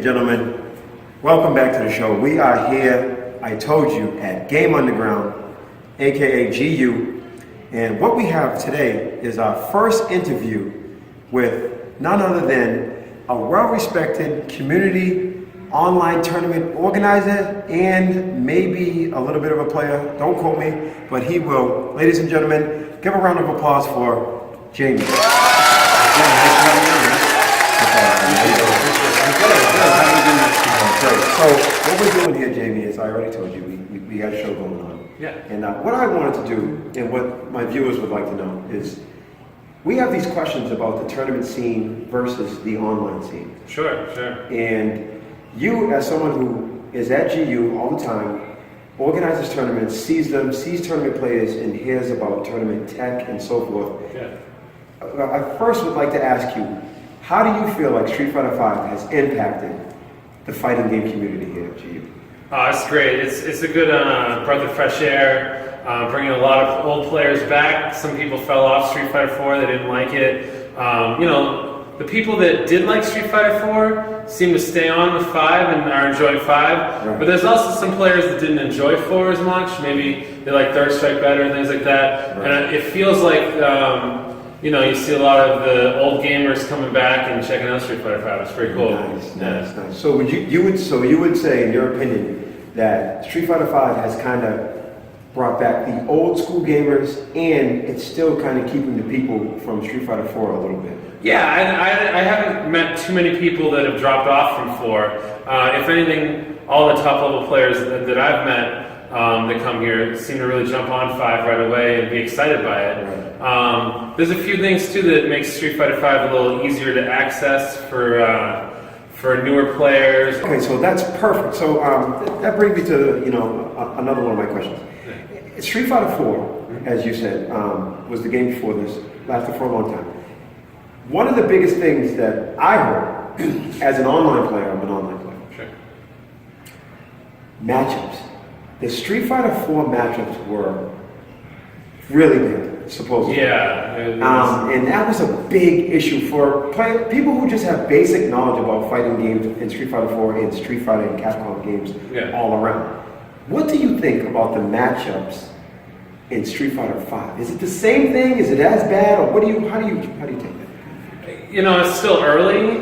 Gentlemen, welcome back to the show. We are here, I told you, at Gameunderground, aka GU, and what we have today is our first interview with none other than a well-respected community online tournament organizer and maybe a little bit of a player. Don't quote me, but he will. Ladies and gentlemen, give a round of applause for Jamie. So what we're doing here, Jamie, is I already told you we got a show going on. Yeah. And what I wanted to do, and what my viewers would like to know, is we have these questions about the tournament scene versus the online scene. Sure. And you, as someone who is at GU all the time, organizes tournaments, sees them, sees tournament players, and hears about tournament tech and so forth. Yeah. I first would like to ask you, how do you feel like Street Fighter V has impacted the fighting game community here at GU? It's great. It's a good breath of fresh air, bringing a lot of old players back. Some people fell off Street Fighter 4, they didn't like it. The people that did like Street Fighter 4 seem to stay on with 5 and are enjoying 5. Right. But there's also some players that didn't enjoy 4 as much. Maybe they like Third Strike better and things like that. Right. And it feels like you see a lot of the old gamers coming back and checking out Street Fighter 5. It's pretty cool. Nice. So you would say, in your opinion, that Street Fighter V has kind of brought back the old school gamers, and it's still kind of keeping the people from Street Fighter 4 a little bit. Yeah, I haven't met too many people that have dropped off from 4. If anything, all the top level players that I've met that come here seem to really jump on 5 right away and be excited by it. Right. There's a few things too that makes Street Fighter 5 a little easier to access for newer players. Okay, so that's perfect. So that brings me to another one of my questions. Yeah. Street Fighter 4, as you said, was the game before this, lasted for a long time. One of the biggest things that I heard as an online player, I'm an online player. Sure. Matchups. The Street Fighter 4 matchups were really good, supposedly. Yeah. And that was a big issue for people who just have basic knowledge about fighting games in Street Fighter 4 and Street Fighter and Capcom games all around. What do you think about the matchups in Street Fighter 5? Is it the same thing? Is it as bad? Or how do you take that? It's still early.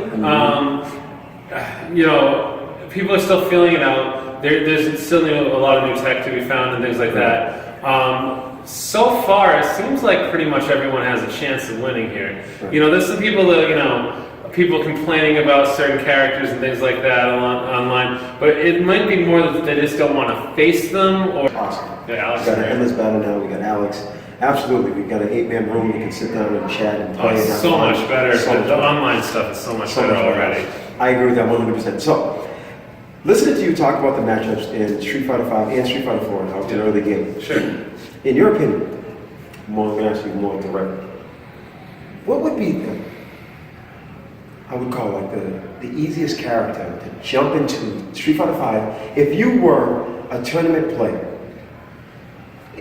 People are still feeling it out. There's still a lot of new tech to be found and things like that. So far, it seems like pretty much everyone has a chance of winning here. Right. There's some people that, people complaining about certain characters and things like that online, but it might be more that they just don't want to face them. Or Awesome. Yeah, Alex. We got an endless battle now. We got Alex. Absolutely. We've got an 8-man room. We can sit down and chat and play. It's so much better. The online stuff is so much better already. I agree with that 100%. So, listening to you talk about the matchups in Street Fighter 5 and Street Fighter 4 and how it's an early game. Sure. In your opinion, I'm going to ask you more direct. What would be I would call the easiest character to jump into Street Fighter 5 if you were a tournament player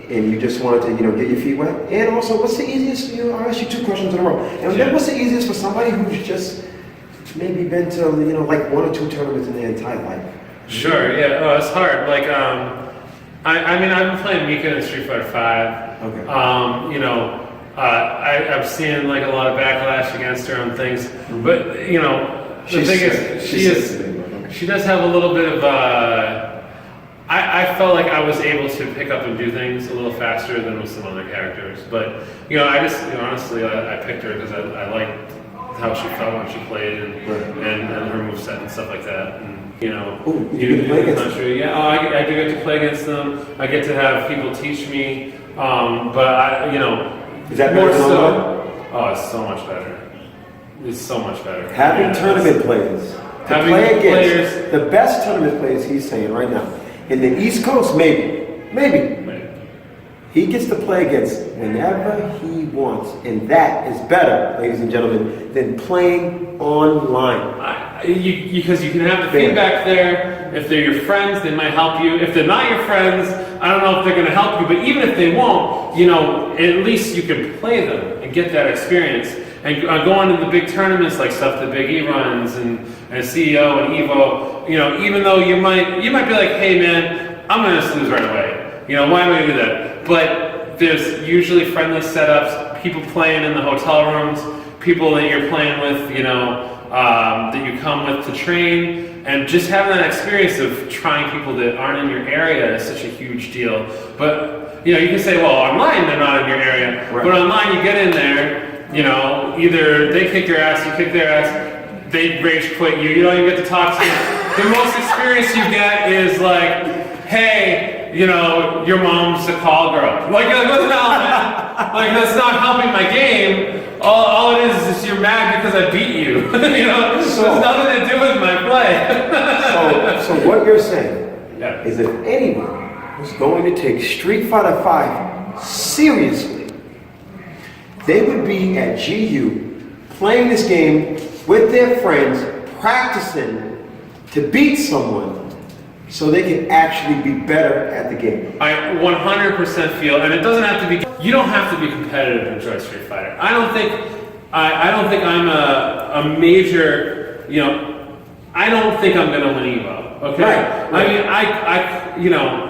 and you just wanted to get your feet wet? And also, what's the easiest? I'll ask you 2 questions in a row. And then what's the easiest for somebody who's just maybe been to like 1 or 2 tournaments in their entire life? Sure. Yeah. It's hard. Like I've been playing Mika in Street Fighter 5. Okay. I've seen like a lot of backlash against her on things, but the thing is, she does have a little bit of. I felt like I was able to pick up and do things a little faster than with some other characters, but I just honestly I picked her because I liked how she felt when she played and her moveset and stuff like that. And, you get to play against them. Yeah, I do get to play against them. I get to have people teach me, but is that more better than so? online? Oh, it's so much better. It's so much better. Having tournament players to play against the best tournament players, he's saying right now. In the East Coast, maybe. He gets to play against whenever he wants, and that is better, ladies and gentlemen, than playing online. Because you can have the feedback there. If they're your friends, they might help you. If they're not your friends, I don't know if they're going to help you, but even if they won't, at least you can play them and get that experience. and going to the big tournaments like stuff that Big E runs and CEO and Evo, you know, even though you might be like, hey man, I'm gonna just lose right away. You know, why am I gonna do that? But there's usually friendly setups, people playing in the hotel rooms, people that you're playing with, you know, that you come with to train, and just having that experience of trying people that aren't in your area is such a huge deal. But you know, you can say, well, online they're not in your area, right. But online you get in there, you know, either they kick your ass, you kick their ass, they rage quit you, you don't even get to talk to them. The most experience you get is like, hey, you know, your mom's a call girl. Like, what the hell, man? Like, that's not helping my game. All it is you're mad because I beat you. You know, so, it's nothing to do with my play. so what you're saying is if anyone was going to take Street Fighter V seriously, they would be at GU playing this game with their friends, practicing to beat someone so they can actually be better at the game. I 100% feel, and it doesn't have to be, you don't have to be competitive to enjoy Street Fighter. I don't think I'm a major, you know, I don't think I'm gonna win Evo, okay? Right. I mean, I you know,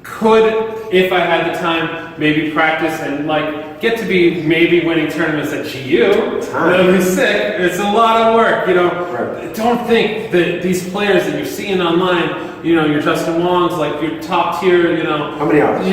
could, if I had the time, maybe practice and like get to be maybe winning tournaments at GU. That would be sick. It's a lot of work, you know. Right. Don't think that these players that you're seeing online, you know, your Justin Wong's, like your top tier, you know. How many hours?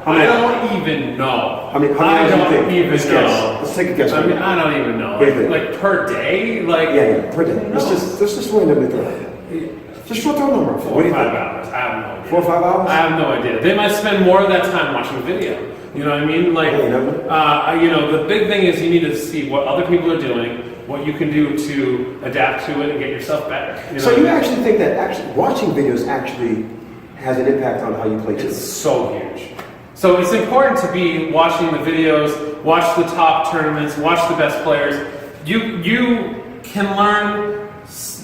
I don't even know. How many hours do you think? Let's know. Let's take a guess. I mean, I don't even know. Like per day? Like yeah, per day. Let's just wait a minute. Just throw a number. 4 or 5 hours. I have no idea. 4 or 5 hours? I have no idea. They might spend more of that time watching video. You know what I mean? Like, you know, the big thing is you need to see what other people are doing, what you can do to adapt to it and get yourself better. You know so you actually think that actually watching videos actually has an impact on how you play too? It's so huge. So it's important to be watching the videos, watch the top tournaments, watch the best players. You can learn,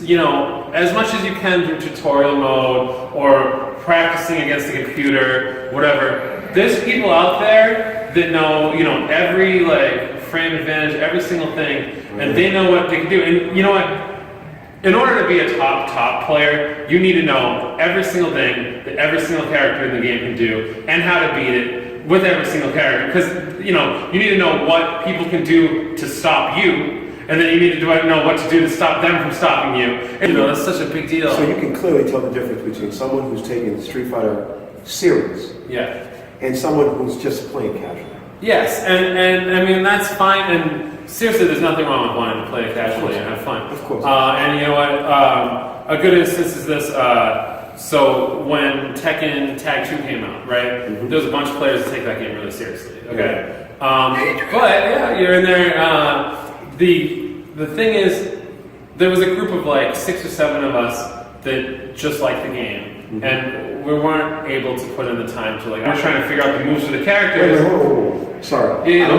you know, as much as you can through tutorial mode or practicing against the computer, whatever. There's people out there that know, you know, every like frame advantage, every single thing, and they know what they can do. And you know what? In order to be a top player, you need to know every single thing that every single character in the game can do and how to beat it with every single character. Because, you know, you need to know what people can do to stop you, and then you need to know what to do to stop them from stopping you. And, you know, that's such a big deal. So you can clearly tell the difference between someone who's taking Street Fighter serious and someone who's just playing casual. Yes, and I mean, that's fine, and seriously, there's nothing wrong with wanting to play it casually and have fun. Of course. And you know what, a good instance is this, so when Tekken Tag 2 came out, right, there was a bunch of players that take that game really seriously, okay? But, yeah, you're in there, the thing is, there was a group of like 6 or 7 of us that just liked the game, and we weren't able to put in the time to like, we're trying to figure out the moves for the characters. Wait. Sorry. Yeah, no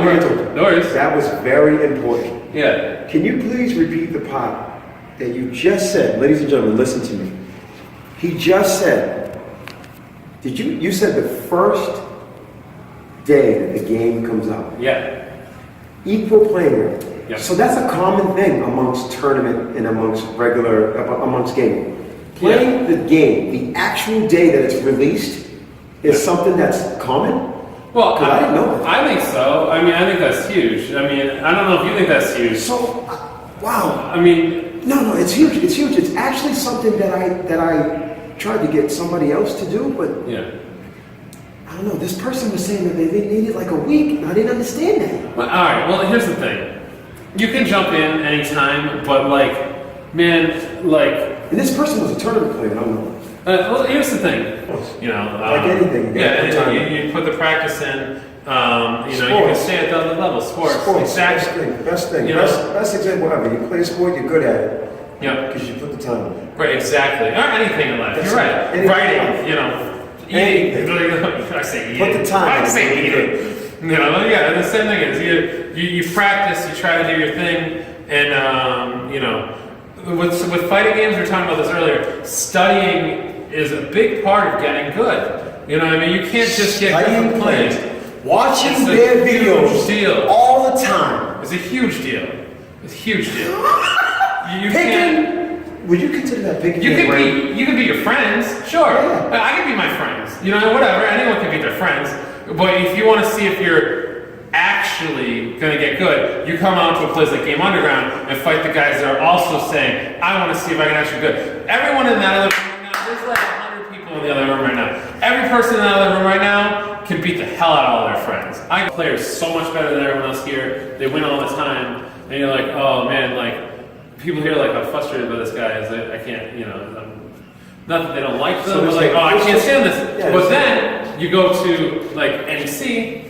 worries. That was very important. Yeah. Can you please repeat the part that you just said? Ladies and gentlemen, listen to me. He just said, you said the first day that the game comes out. Yeah. Equal playing rate. Yep. So that's a common thing amongst tournament and amongst gaming. Playing the game, the actual day that it's released, is something that's common? Well, I didn't know that. I think so. I mean, I think that's huge. I mean, I don't know if you think that's huge. So, wow. I mean... No, it's huge. It's huge. It's actually something that I tried to get somebody else to do, but... Yeah. I don't know. This person was saying that they needed like a week, and I didn't understand that. Well, all right. Well, here's the thing. You can jump in anytime, but like, man, like... And this person was a tournament player, I don't know. Well, here's the thing. You know, like anything. Yeah, you put the practice in. You know, you can stay at the other level. Sports. Exactly. Best thing. Best example ever. You play a sport, you're good at it. Yeah. Because you put the time in. Right. Exactly. Or anything in life. You're right. Writing. You know. Eating. I say eating. Put the time. I say eating. You know. Yeah. The same thing is you practice. You try to do your thing, and you know. With fighting games, we were talking about this earlier, studying is a big part of getting good. You know what I mean? You can't just get good from playing. Watching their videos all the time. It's a huge deal. It's a huge deal. You Picking? can't. Would you consider that picking? You could be your friends, sure. Yeah. I could be my friends. You know, whatever. Anyone can be their friends. But if you want to see if you're actually gonna get good, you come out to a place like Gameunderground and fight the guys that are also saying, I want to see if I can actually be good. Everyone in that other room right now, there's like 100 people in the other room right now. Every person in that other room right now can beat the hell out of all their friends. I play so much better than everyone else here. They win all the time, and you're like, oh man, like people here like I'm frustrated by this guy. I can't, you know. Not that they don't like them, but like, oh, I can't stand this. Yeah, but then you go to like NEC,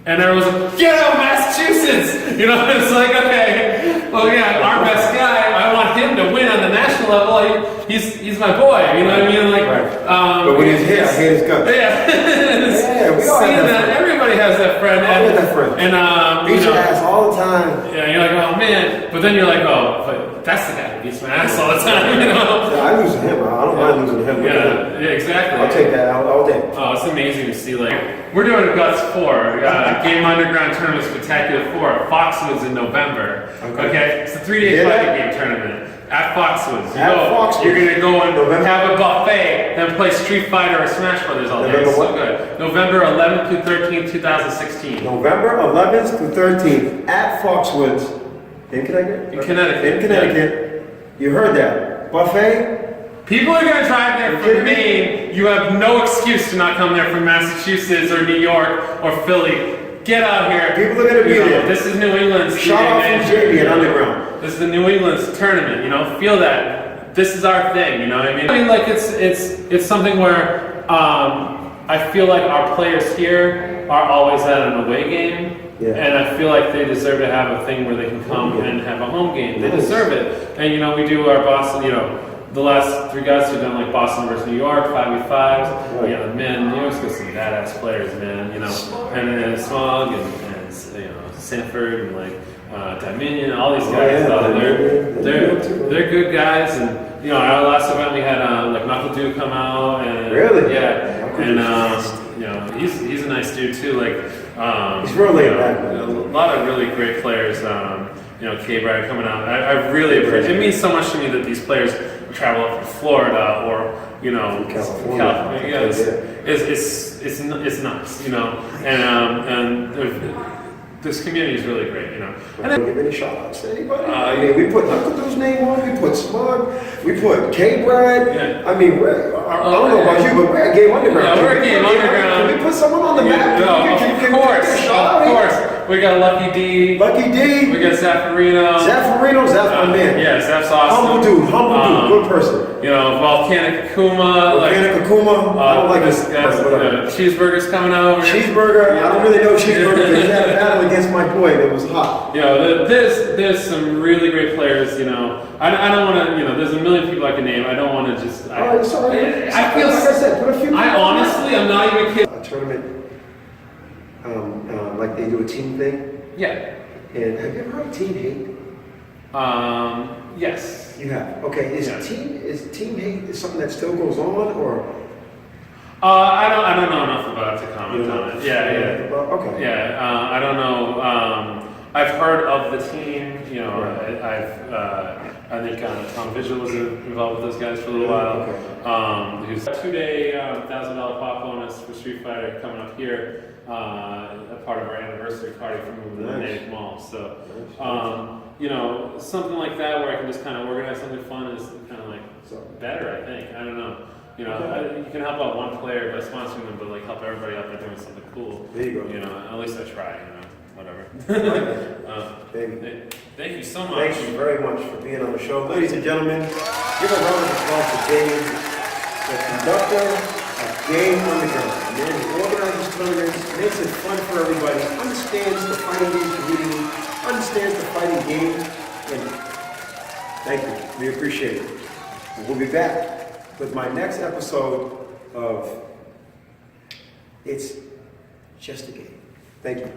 and everyone's like, get out, Massachusetts! You know, it's like, okay, well, yeah, our best guy, I want him to win on the national level. He's my boy, you know what I mean? Like, but when he's here, I hate his guts. Yeah, yeah, we all have that friend. Everybody has that friend. I have that friend. And beat your ass all the time. Yeah, you're like, oh man, but then you're like, oh, but that's the guy who beats my ass all the time, you know? Yeah, I lose to him. I don't mind losing to him. Yeah, exactly. I'll take that all day. Oh, it's amazing to see. Like, we're doing a Guts 4, Gameunderground Tournament Spectacular 4 at Foxwoods in November. Okay? It's a 3-day fighting game tournament at Foxwoods. You're gonna go and have a buffet, then play Street Fighter or Smash Brothers all day. It's so good. November 11th through 13th, 2016. November 11th through 13th at Foxwoods in Connecticut. In Connecticut. In Connecticut. You heard that. Buffet. People are going to drive there from Maine. You have no excuse to not come there from Massachusetts or New York or Philly. Get out here. People are going to be there. This is New England's. Shout out from JB and Underground. This is the New England's tournament. You know, feel that. This is our thing. You know what I mean? I mean, like it's something where I feel like our players here are always at an away game. Yeah. And I feel like they deserve to have a thing where they can come and have a home game. They deserve it. And you know, we do our Boston. You know. The last 3 guys who've done like Boston versus New York, 5v5s. Right. You know, man, New York's got some badass players, man. You know, and Smog and you know Sanford and like Dominion, all these guys. They're good guys, and you know, our last event we had like Knuckle Dude come out, and really, yeah, and you know, he's a nice dude too. Like he's real laid back. A lot of really great players. You know, K-Brad coming out. I really appreciate it. It means so much to me that these players travel up to Florida or you know California. Yeah, it's nuts, you know, and this community is really great, you know. And then, give any shout outs to anybody? I mean, we put Knuckle Dude's name on, we put Smug, we put K-Brad. Yeah. I mean, I don't know about you, but we're at Gameunderground. Yeah, we're at Gameunderground. Can we put someone on the map? Of course. We got Lucky D. Lucky D. We got Zaffarino. Zaffarino's my man. Yeah, Zaff's awesome. Humble dude, good person. You know, Volcanic Akuma. I don't like this guy. Cheeseburger's coming over. Cheeseburger. I don't really know Cheeseburger, but he had a battle against my boy that was hot. You know, there's some really great players. You know, I don't want to. You know, there's a million people I can name. I don't want to just. I feel like I said, put a few. Honestly, I'm not even kidding. A tournament. Like they do a team thing? Yeah. And have you ever heard of team hate? Yes. You have. Okay. Is team hate something that still goes on, or? I don't know enough about it to comment on it. Yeah. Okay. Yeah. I don't know. I've heard of the team. You know, right. I think Tom Vigil was involved with those guys for a little while. Okay. Who's a 2-day $1,000 pop bonus for Street Fighter coming up here. A part of our anniversary party from the Natick Mass. So, you know, something like that where I can just kind of organize something fun is kind of like better, I think. I don't know. You know, you can help out one player by sponsoring them, but like help everybody out by doing something cool. There you go. You know, at least I try. You know, whatever. Thank you so much. Thank you very much for being on the show, ladies and gentlemen. Give a round of applause to Dave, the conductor of Gameunderground. The man who organizes tournaments, makes it fun for everybody, understands the fighting game community, understands the fighting game, and thank you. We appreciate it. And we'll be back with my next episode of It's Just a Game. Thank you.